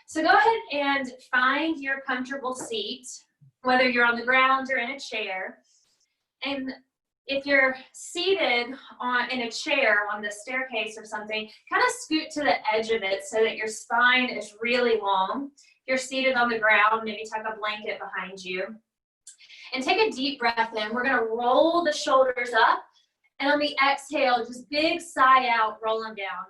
So go ahead and find your comfortable seat, whether you're on the ground or in a chair. And if you're seated in a chair on the staircase or something, kind of scoot to the edge of it so that your spine is really long. If you're seated on the ground, maybe tuck a blanket behind you. And take a deep breath in. We're going to roll the shoulders up. And on the exhale, just big sigh out, roll them down.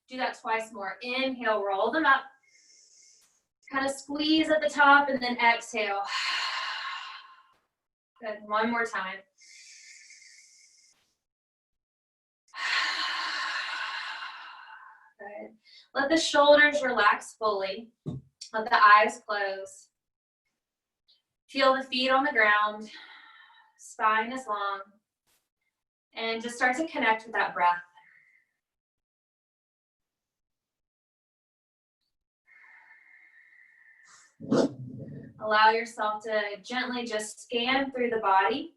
Do that twice more. Inhale, roll them up. Kind of squeeze at the top and then exhale. Good. One more time. Good. Let the shoulders relax fully. Let the eyes close. Feel the feet on the ground. Spine is long. And just start to connect with that breath. Allow yourself to gently just scan through the body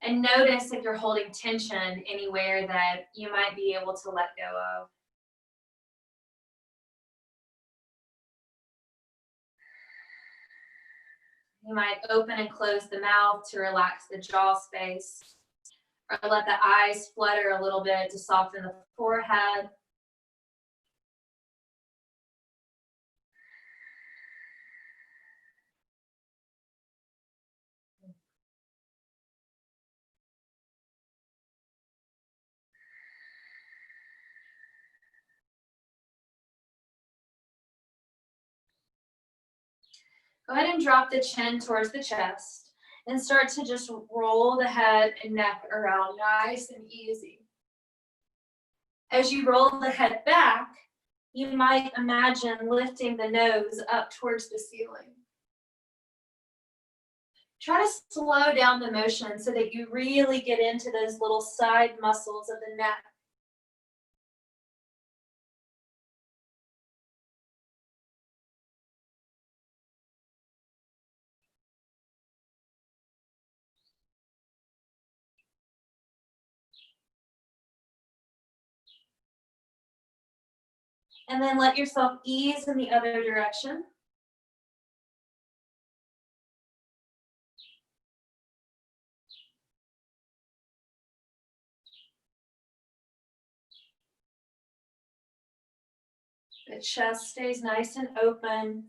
and notice if you're holding tension anywhere that you might be able to let go of. You might open and close the mouth to relax the jaw space, or let the eyes flutter a little bit to soften the forehead. Go ahead and drop the chin towards the chest and start to just roll the head and neck around nice and easy. As you roll the head back, you might imagine lifting the nose up towards the ceiling. Try to slow down the motion so that you really get into those little side muscles of the neck. And then let yourself ease in the other direction. The chest stays nice and open.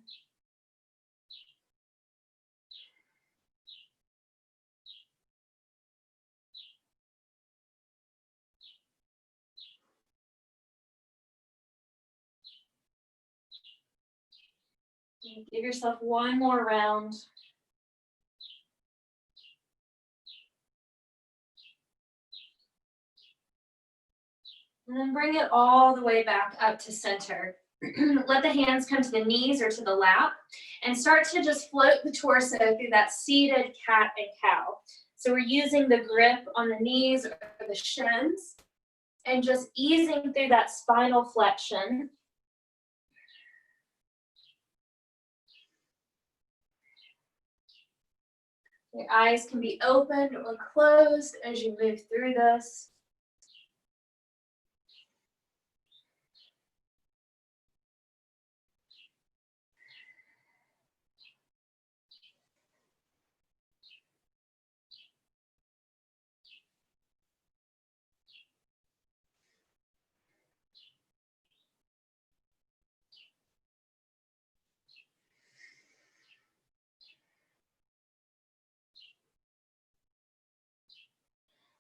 Give yourself one more round. And then bring it all the way back up to center. Let the hands come to the knees or to the lap and start to just float the torso through that seated cat and cow. So we're using the grip on the knees or the shins and just easing through that spinal flexion. Your eyes can be opened or closed as you move through this.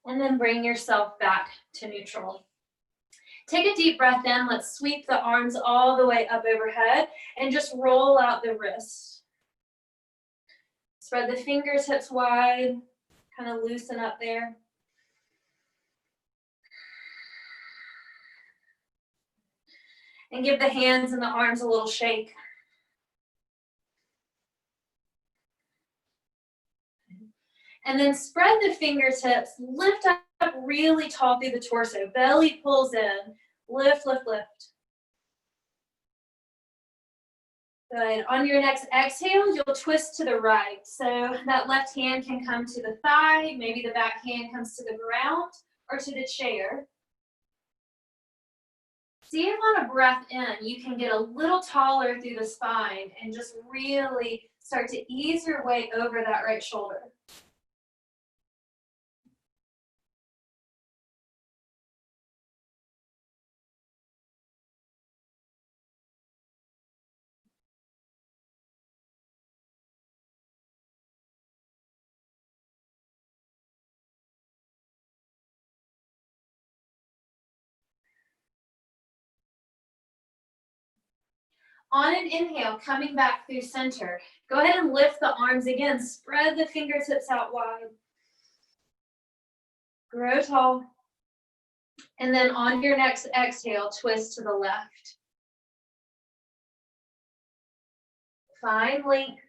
And then bring yourself back to neutral. Take a deep breath in. Let's sweep the arms all the way up overhead and just roll out the wrists. Spread the fingertips wide, kind of loosen up there. And give the hands and the arms a little shake. And then spread the fingertips, lift up really tall through the torso. Belly pulls in, lift, lift, lift. Good. On your next exhale, you'll twist to the right. So that left hand can come to the thigh, maybe the back hand comes to the ground or to the chair. See if on a breath in, you can get a little taller through the spine and just really start to ease your way over that right shoulder. On an inhale, coming back through center, go ahead and lift the arms again. Spread the fingertips out wide. Grow tall. And then on your next exhale, twist to the left. Find length.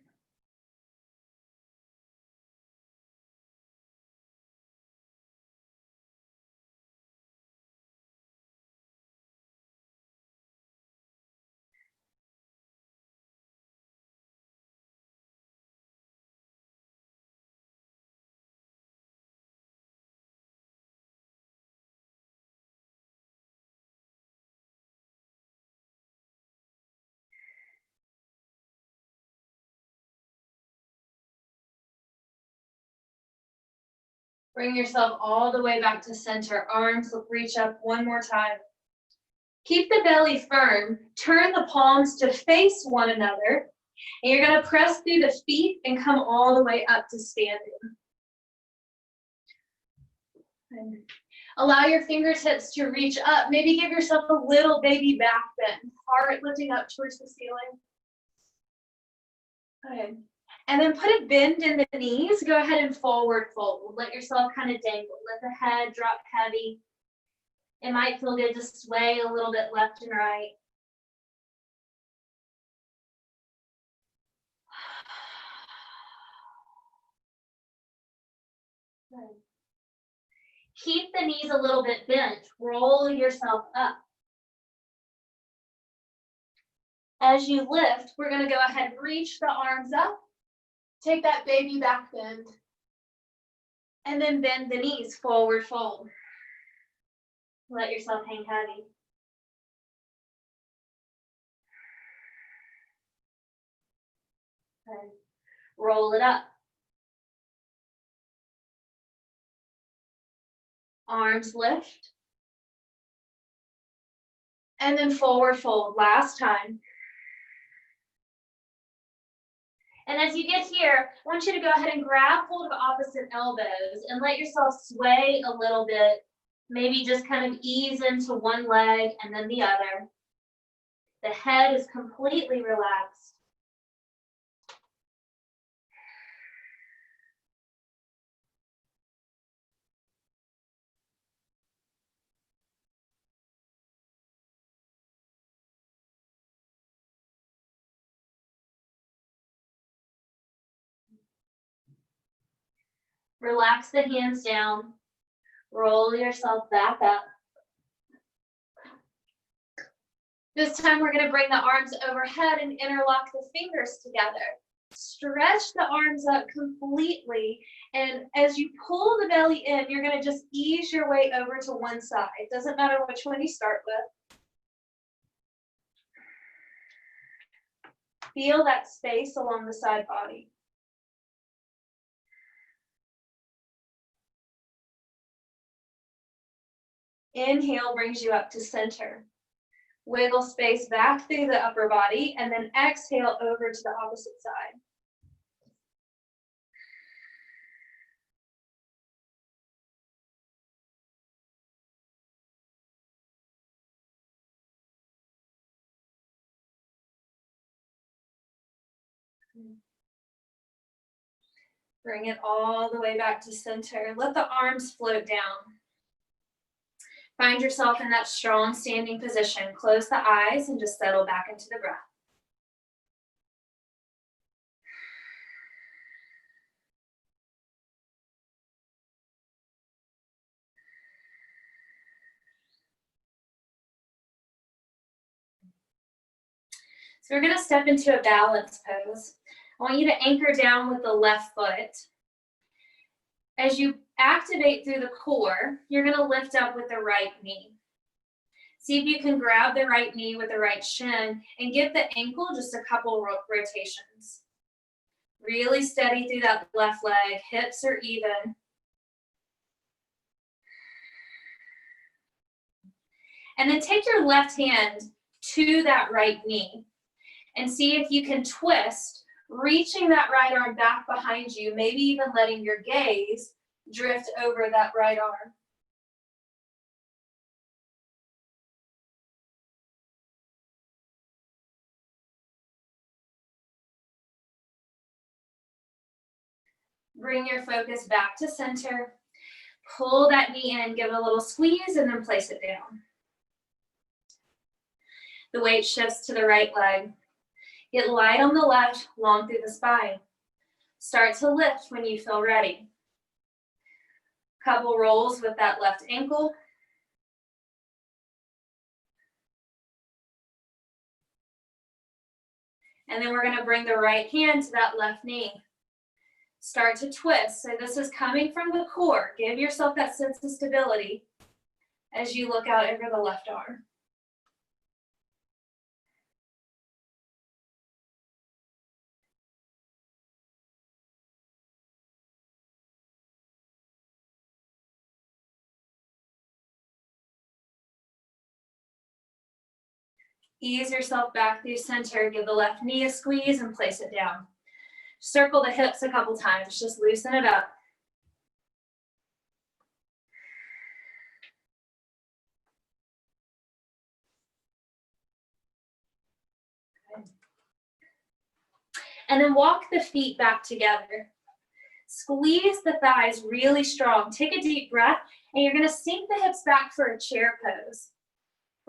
Bring yourself all the way back to center. Arms reach up one more time. Keep the belly firm. Turn the palms to face one another. And you're going to press through the feet and come all the way up to standing. And allow your fingertips to reach up. Maybe give yourself a little baby back bend. Heart lifting up towards the ceiling. Good. And then put a bend in the knees. Go ahead and forward fold. Let yourself kind of dangle. Let the head drop heavy. It might feel good to sway a little bit left and right. Good. Keep the knees a little bit bent. Roll yourself up. As you lift, we're going to go ahead and reach the arms up. Take that baby back bend. And then bend the knees, forward fold. Let yourself hang heavy. Okay. Roll it up. Arms lift. And then forward fold, last time. And as you get here, I want you to go ahead and grab hold of opposite elbows and let yourself sway a little bit. Maybe just kind of ease into one leg and then the other. The head is completely relaxed. Relax the hands down. Roll yourself back up. This time we're going to bring the arms overhead and interlock the fingers together. Stretch the arms up completely, and as you pull the belly in, you're going to just ease your way over to one side. It doesn't matter which one you start with. Feel that space along the side body. Inhale brings you up to center. Wiggle space back through the upper body, and then exhale over to the opposite side. Bring it all the way back to center. Let the arms float down. Find yourself in that strong standing position. Close the eyes and just settle back into the breath. So we're going to step into a balance pose. I want you to anchor down with the left foot. As you activate through the core, you're going to lift up with the right knee. See if you can grab the right knee with the right shin and give the ankle just a couple rotations. Really steady through that left leg, hips are even. And then take your left hand to that right knee and see if you can twist, reaching that right arm back behind you, maybe even letting your gaze drift over that right arm. Bring your focus back to center. Pull that knee in, give it a little squeeze, and then place it down. The weight shifts to the right leg. Get light on the left, long through the spine. Start to lift when you feel ready. Couple rolls with that left ankle. And then we're gonna bring the right hand to that left knee. Start to twist. So this is coming from the core. Give yourself that sense of stability as you look out over the left arm. Ease yourself back through center. Give the left knee a squeeze and place it down. Circle the hips a couple times. Just loosen it up. Good. And then walk the feet back together. Squeeze the thighs really strong. Take a deep breath, and you're going to sink the hips back for a chair pose.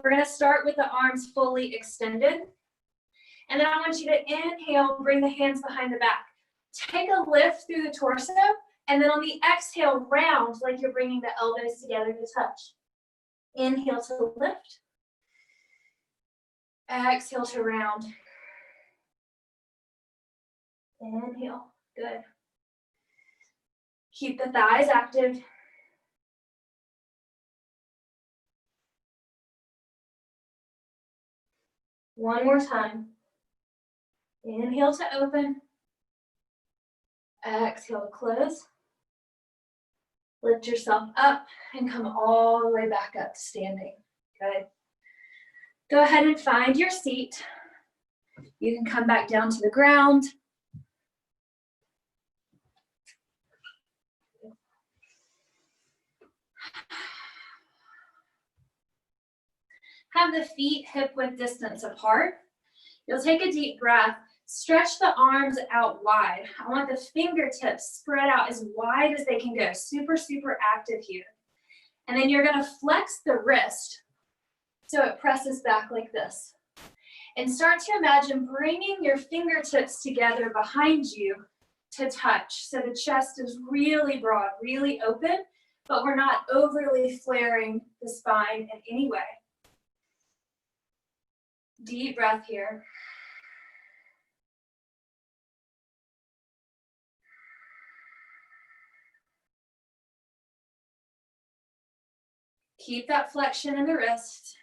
We're going to start with the arms fully extended. And then I want you to inhale, bring the hands behind the back. Take a lift through the torso, and then on the exhale, round like you're bringing the elbows together to touch. Inhale to lift. Exhale to round. Inhale. Good. Keep the thighs active. One more time. Inhale to open. Exhale to close. Lift yourself up and come all the way back up to standing. Good. Go ahead and find your seat. You can come back down to the ground. Have the feet hip-width distance apart. You'll take a deep breath. Stretch the arms out wide. I want the fingertips spread out as wide as they can go. Super, super active here. And then you're going to flex the wrist so it presses back like this. And start to imagine bringing your fingertips together behind you to touch. So the chest is really broad, really open, but we're not overly flaring the spine in any way. Deep breath here. Keep that flexion in the wrist.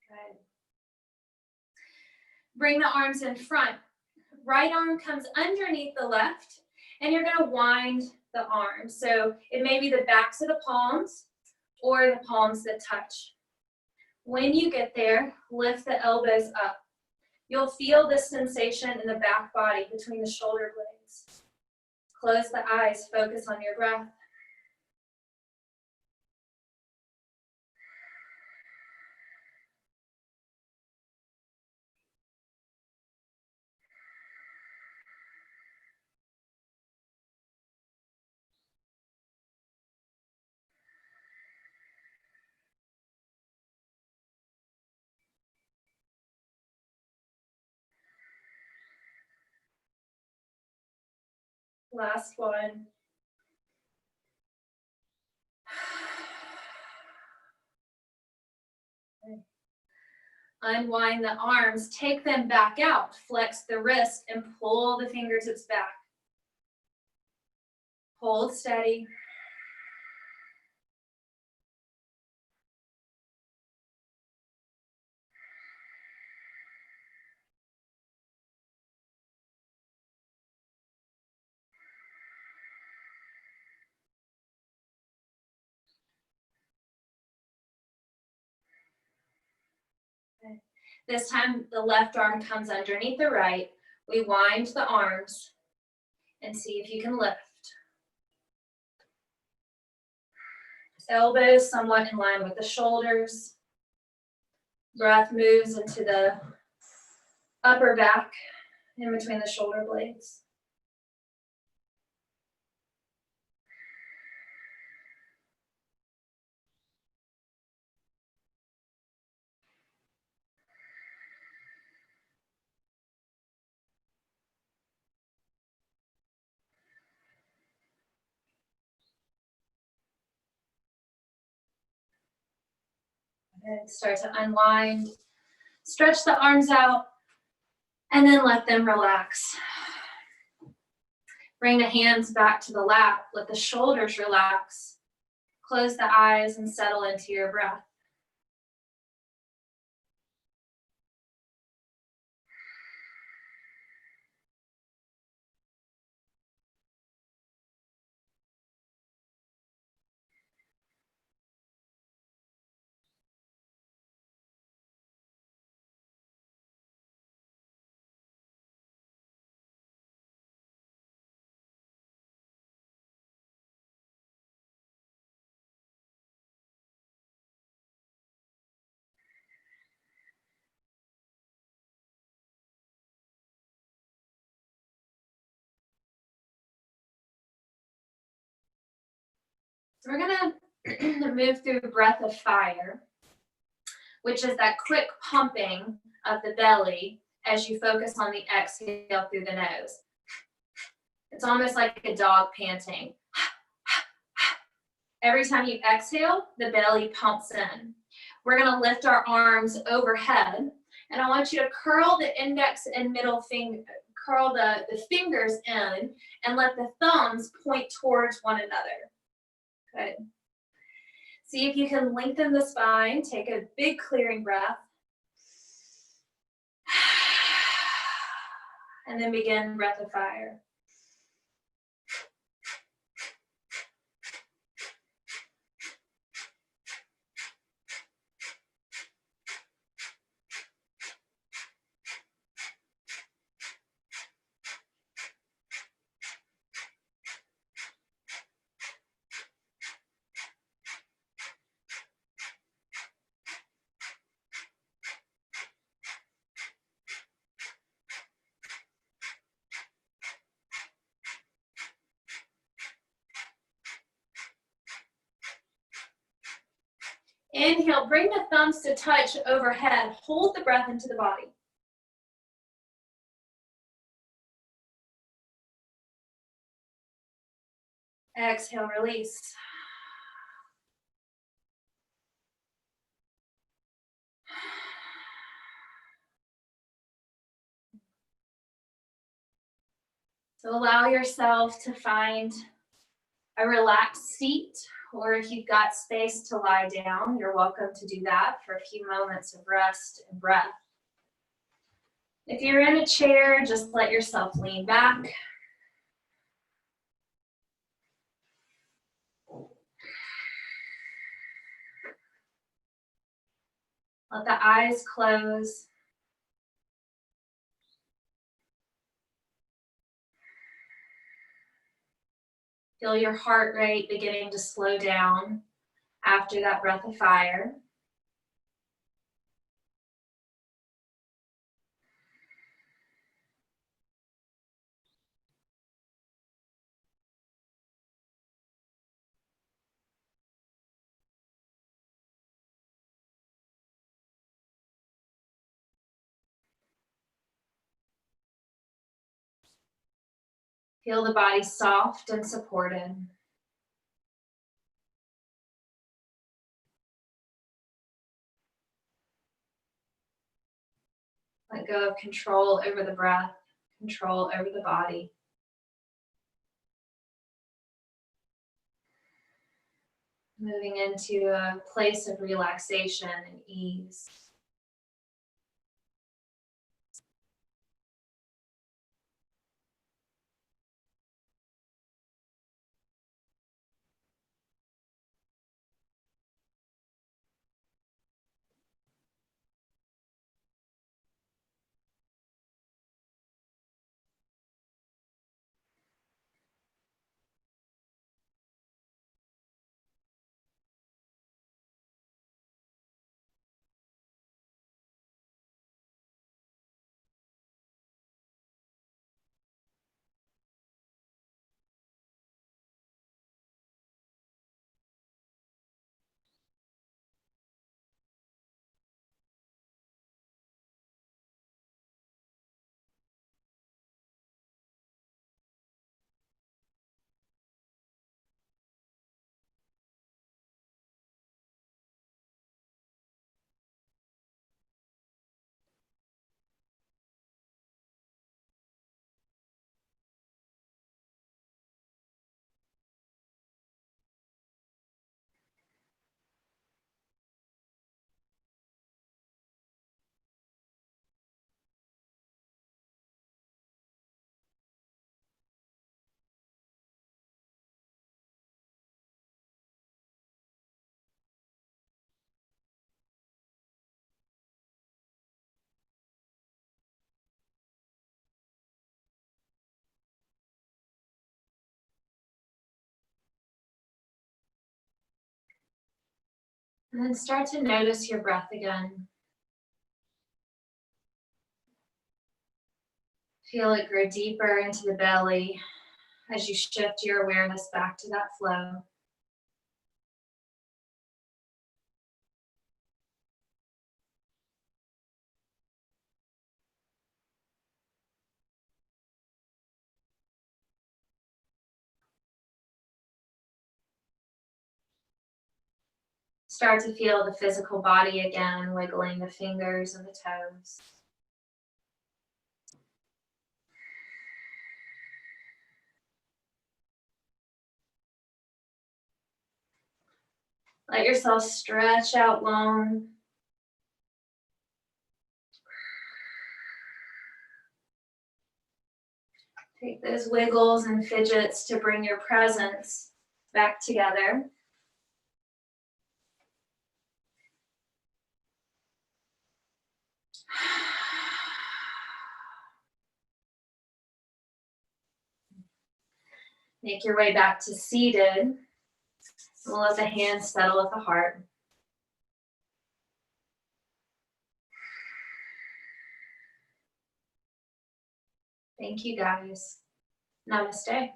Good. Bring the arms in front. Right arm comes underneath the left, and you're going to wind the arms. So it may be the backs of the palms or the palms that touch. When you get there, lift the elbows up. You'll feel this sensation in the back body between the shoulder blades. Close the eyes, focus on your breath. Last one. Unwind the arms, take them back out, flex the wrist, and pull the fingertips back. Hold steady. Okay. This time the left arm comes underneath the right. We wind the arms and see if you can lift. Elbows somewhat in line with the shoulders. Breath moves into the upper back in between the shoulder blades. And start to unwind. Stretch the arms out and then let them relax. Bring the hands back to the lap. Let the shoulders relax. Close the eyes and settle into your breath. So we're gonna move through breath of fire, which is that quick pumping of the belly as you focus on the exhale through the nose. It's almost like a dog panting. Every time you exhale, the belly pumps in. We're gonna lift our arms overhead, and I want you to curl the index and middle finger, curl the fingers in, and let the thumbs point towards one another. Good. See if you can lengthen the spine. Take a big clearing breath. And then begin breath of fire. Inhale, bring the thumbs to touch overhead. Hold the breath into the body. Exhale, release. So allow yourself to find a relaxed seat, or if you've got space to lie down, you're welcome to do that for a few moments of rest and breath. If you're in a chair, just let yourself lean back. Let the eyes close. Feel your heart rate beginning to slow down after that breath of fire. Feel the body soft and supported. Let go of control over the breath, control over the body. Moving into a place of relaxation and ease. And then start to notice your breath again. Feel it grow deeper into the belly as you shift your awareness back to that flow. Start to feel the physical body again, wiggling the fingers and the toes. Let yourself stretch out long. Take those wiggles and fidgets to bring your presence back together. Make your way back to seated. We'll let the hands settle at the heart. Thank you, guys. Namaste.